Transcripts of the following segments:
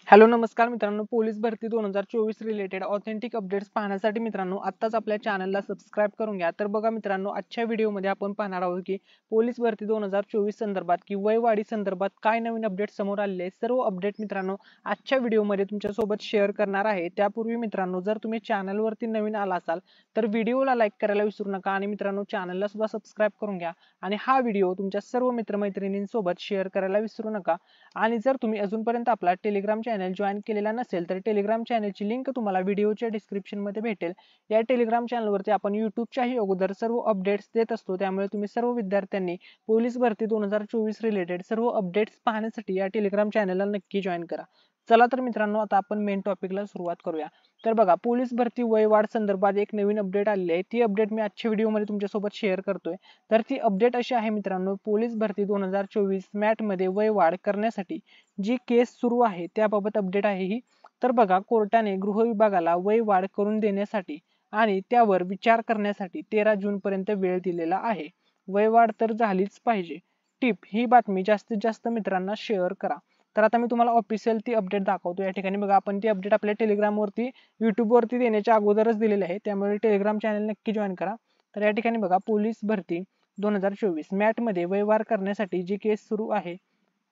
Hello नमस्कार मित्रांनो, police भरती 2024 रिलेटेड ऑथेंटिक अपडेट्स पाहण्यासाठी मित्रांनो आत्ताच आपल्या चॅनलला सबस्क्राइब करून घ्या। तर बघा मित्रांनो, आजच्या व्हिडिओमध्ये आपण पाहणार आहोत की पोलीस भरती 2024 संदर्भात की वयवाढी संदर्भात काय नवीन अपडेट समोर आलेले आहेत। सर्व अपडेट मित्रांनो आजच्या व्हिडिओमध्ये तुमच्यासोबत शेअर करणार आहे। त्यापूर्वी मित्रांनो, जर तुम्ही चॅनलवरती नवीन आला असाल तर व्हिडिओला लाईक करायला विसरू नका आणि मित्रांनो चॅनलला सुद्धा सबस्क्राइब करून घ्या आणि हा व्हिडिओ तुमच्या सर्व मित्रमैत्रिणींसोबत शेअर करायला विसरू नका। आणि जर तुम्ही अजूनपर्यंत आपला टेलिग्राम चॅनल जॉईन केलेला नसेल तर टेलिग्राम चॅनलची लिंक तुम्हाला व्हिडिओच्या डिस्क्रिप्शन मध्ये भेटेल। या टेलिग्राम चॅनलवरती आपण युट्यूबच्याही अगोदर सर्व अपडेट्स देत असतो, त्यामुळे तुम्ही सर्व विद्यार्थ्यांनी पोलीस भरती 2024 रिलेटेड सर्व अपडेट्स पाहण्यासाठी या टेलिग्राम चॅनलला नक्की जॉईन करा। चला तर मित्रांनो, आता आपण मेन टॉपिकला सुरुवात करूया। तर बघा, पोलीस भरती वयवाढ संदर्भात एक नवीन अपडेट आलेली आहे। ती अपडेट मी आजच्या व्हिडिओमध्ये तुमच्यासोबत शेअर करतोय। तर ती अपडेट अशी आहे मित्रांनो, पोलीस भरती 2024 मॅट मध्ये वयवाढ करण्यासाठी जी केस सुरू आहे त्याबाबत अपडेट आहे ही। तर बघा, कोर्टाने गृह विभागाला वयवाढ करून देण्यासाठी आणि त्यावर विचार करण्यासाठी 13 जून पर्यंत वेळ दिलेला आहे। वयवाढ तर झालीच पाहिजे। टिप ही बातमी जास्तीत जास्त मित्रांना शेअर करा। तर आता मी तुम्हाला ऑफिशियल ती अपडेट दाखवतो। या ठिकाणी बघा, आपण ती अपडेट आपल्या टेलिग्राम वरती युट्यूब वरती देण्याच्या अगोदरच दिलेली आहे, त्यामुळे टेलिग्राम चॅनल नक्की जॉईन करा। तर या ठिकाणी बघा, पोलीस भरती 2024 मॅट मध्ये वयवाढ करण्यासाठी जी केस सुरू आहे,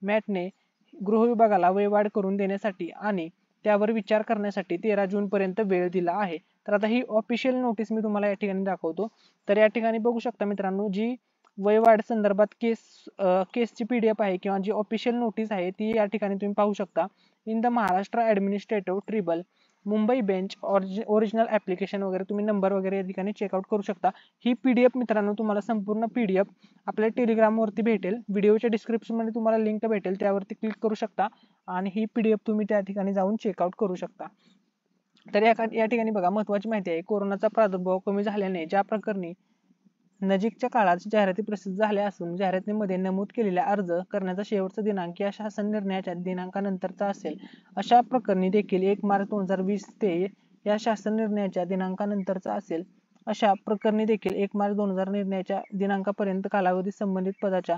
मॅटने गृह विभागाला वयवाढ करून देण्यासाठी आणि त्यावर विचार करण्यासाठी 13 जून पर्यंत वेळ दिला आहे। तर आता ही ऑफिशियल नोटीस मी तुम्हाला या ठिकाणी दाखवतो। तर या ठिकाणी बघू शकता मित्रांनो, जी वयवाढ संदर्भात केसची पीडीएफ आहे किंवा जी ऑफिशियल नोटीस आहे ती या ठिकाणी तुम्ही पाहू शकता। In the Maharashtra administrative tribunal Mumbai bench original application वगैरे तुम्ही नंबर वगैरे या ठिकाणी चेकआउट करू शकता। ही पीडीएफ मित्रांनो तुम्हाला संपूर्ण पीडीएफ आपल्या टेलिग्राम वरती भेटेल। व्हिडिओच्या डिस्क्रिप्शन मध्ये तुम्हाला लिंक भेटेल, त्यावरती क्लिक करू शकता आणि ही पीडीएफ तुम्ही त्या ठिकाणी जाऊन चेकआउट करू शकता। तर या ठिकाणी बघा, महत्त्वाची माहिती आहे, कोरोनाचा प्रादुर्भाव कमी झाल्याने ज्या प्रकरणी नजीकच्या काळात जाहिराती प्रसिद्ध झाल्या असून जाहिरातीमध्ये नमूद केलेला अर्ज करण्याचा शेवटचा दिनांक या शासन निर्णयाच्या दिनांकानंतरचा असेल, अशा प्रकरणी देखील 1 मार्च 2020 ते या शासन निर्णयाच्या दिनांकानंतरचा असेल, अशा प्रकरणी देखील 1 मार्च 2000 निर्णयाच्या दिनांकापर्यंत कालावधी संबंधित पदाच्या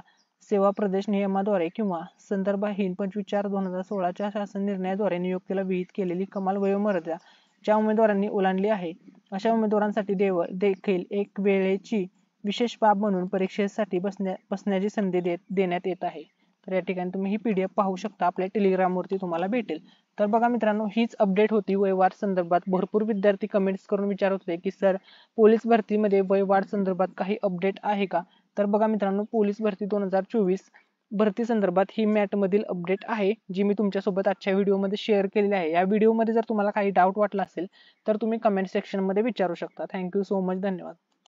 सेवा प्रदेश नियमाद्वारे किंवा संदर्भहीन 25/4/2016 च्या शासन निर्णयाद्वारे नियुक्तीला विहित केलेली कमाल वयोमर्यादा ज्या उमेदवारांनी ओलांडली आहे, अशा उमेदवारांसाठी देखील एक वेळेची विशेष बाब म्हणून परीक्षेसाठी बसण्याची संधी देण्यात येत आहे। तर या ठिकाणी तुम्ही ही पीडीएफ पाहू शकता, आपल्या टेलिग्राम वरती तुम्हाला भेटेल। तर बघा मित्रांनो, हीच अपडेट होती वयवाढ संदर्भात। भरपूर विद्यार्थी कमेंट्स करून विचारत होते की सर, पोलीस भरतीमध्ये वयवाढ संदर्भात काही अपडेट आहे का? तर बघा मित्रांनो, पोलीस भरती 2024 भरती संदर्भात ही मॅट मधील अपडेट आहे, जी मी तुमच्यासोबत आजच्या व्हिडिओमध्ये शेअर केलेली आहे। या व्हिडिओमध्ये जर तुम्हाला काही डाऊट वाटला असेल तर तुम्ही कमेंट सेक्शन मध्ये विचारू शकता। थँक्यू सो मच, धन्यवाद।